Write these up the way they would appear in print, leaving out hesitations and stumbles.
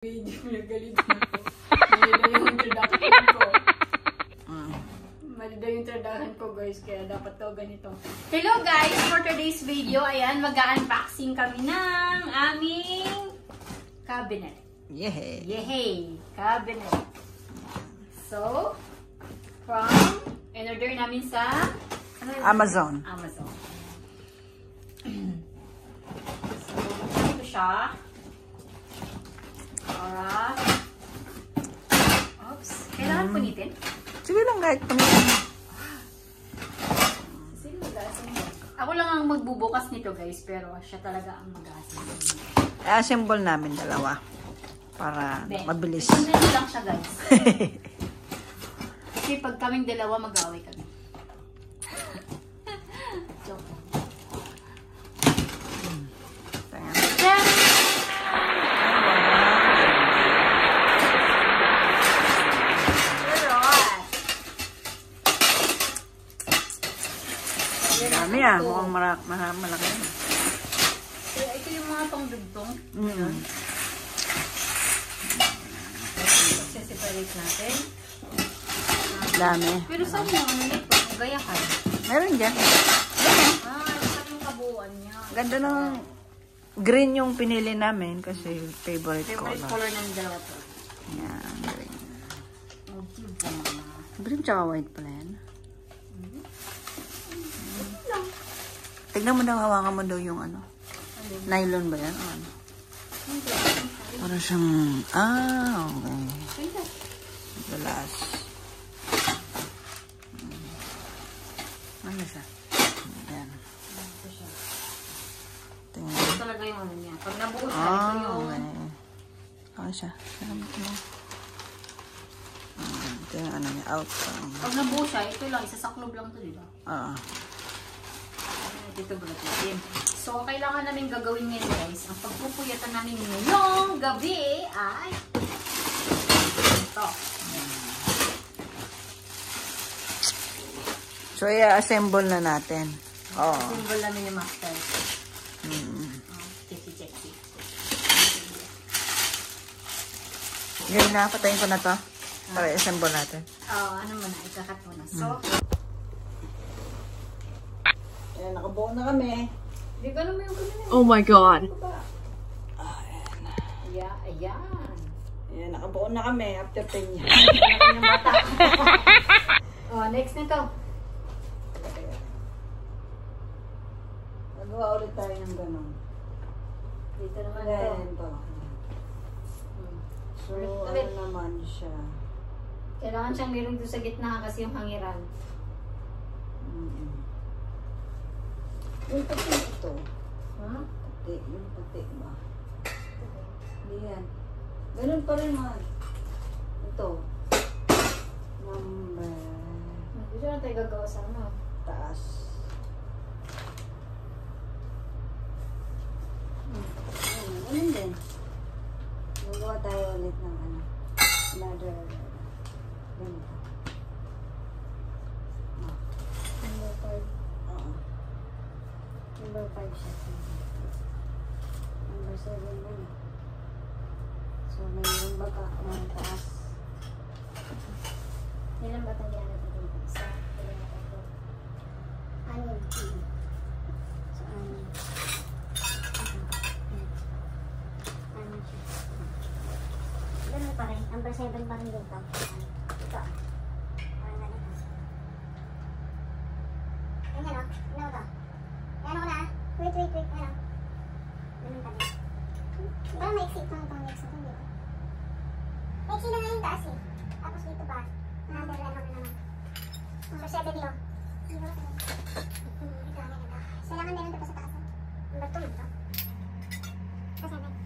Video nagalit na ko. Mali daw yung introduction ko. Mali daw yung introduction ko guys, kaya dapat to ganito. Hello guys! For today's video, ayan, mag-unboxing kami ng aming cabinet. Yehey! Yehey! Cabinet. So, in-order namin sa Amazon. Amazon. So, ito siya. Para. Oops. Kailangan punitin? Sige lang kahit punitin. Sige, mag-assemble. Ako lang ang magbubukas nito guys, pero siya talaga ang mag-assemble. I-assemble namin dalawa. Para mabilis. Sundan lang siya guys. Kasi pag kaming dalawa, mag-away kami. Joke. Dami ah, mukhang malaki. Kaya ito yung mga pang-dugtong. Separate natin. Dami. Pero saan mo ano nito? Gayahan. Meron dyan. Saan yung kabuuan niya? Ganda ng green yung pinili namin kasi favorite Favorite color. color ng dalawa to. Yan, green. Oh, diba mga. Green tsaka white pala yan. Tignan mo daw, hawakan mo daw yung ano. Nylon ba yan? O ano? Para siyang, okay. Galas. Ano siya? Ayan. Tingnan. Ito talaga yung ano niya. Pag nabuo siya, ito yung... Okay. Okay siya. Salamat mo. Ito yung ano niya, out. Pag nabuo siya, ito lang, isasaklob lang ito, diba? Ito natin. So, kailangan namin gagawin ngayon guys. Ang pagpupuyatan namin ngayong gabi ay ito. So, i-assemble na natin. Assemble namin yung master. Checky. Ngayon na, patayin ko na to. Para i-assemble natin. Ano muna, ikakat muna. So, ayan, nakabuo na kami. di ba naman yung kanina? Oh my God! Ayan. Ayan, nakabuo na kami after 10 years. Yung bata. Next na to. Nagawa ulit tayo ng ganun. Dito naman Ayan to. to. So, Ulit. ano naman siya? Kailangan siyang meron doon sa gitna kasi yung hangiran. Yung puti ito. Huh? Yung puti ba? Hindi yan. Ganun pa rin man. Ito. Number. Dito na tayo gagawa sa ano. Taas. Ganun din. Gagawa tayo ulit ng ano. Another. Ganito. Number 5. Oo. Number 5 siya. Number 7 din. So, mayroon baka ng taas. Ilan ba tanggihan natin dito? Isa, dalawa, tatlo. Anim. So, Ano siya? Ganun pa rin. Number 7 pa rin dito. Ito. Parang ganito. Ganyan o. Ano to? Ano ko na? Wait. Ano? Ganun pa rin. Parang maiksi itong next na ito dito. Maiksi na nga yung taas eh. Tapos dito pa. Number ano na naman. Number 7 dito. Ito. Kailangan meron dito sa taas. Number 2 ito. Sa 7.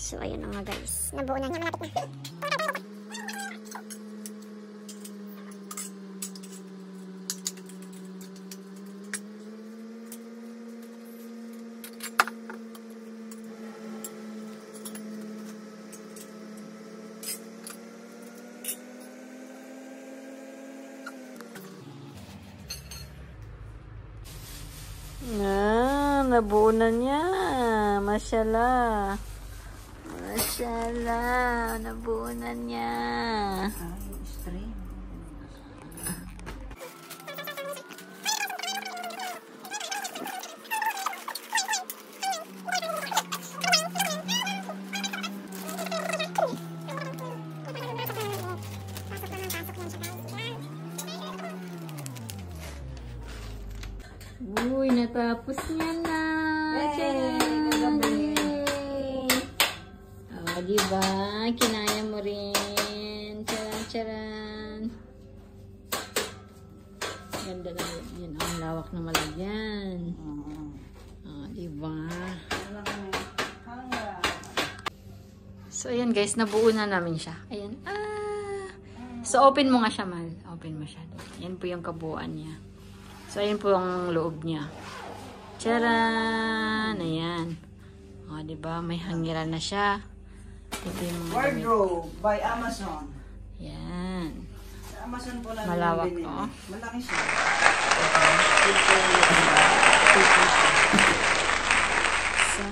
So, ayun na nga guys. Nabuo na niya. Malapit na. Nabuo na niya. Mashallah. Mashallah. Nabuo na niya. Uy, natapos niya na. Charan! Oh, diba? Kinaya mo rin. Charan, charan. Ganda lang. Yun, ang lawak ng malagyan. Oh, diba? So, ayan guys, nabuo na namin siya. Ayan. So, open mo nga siya, Mal. Open mo siya. Ayan po yung kabuuan niya. So, ayan po ang loob niya. Charan! Ayan. O, diba? May hangiran na siya. Ito yung mga Wardrobe by Amazon. Ayan. Sa Amazon po namin Malawak, binili. oh. Malaki siya. So,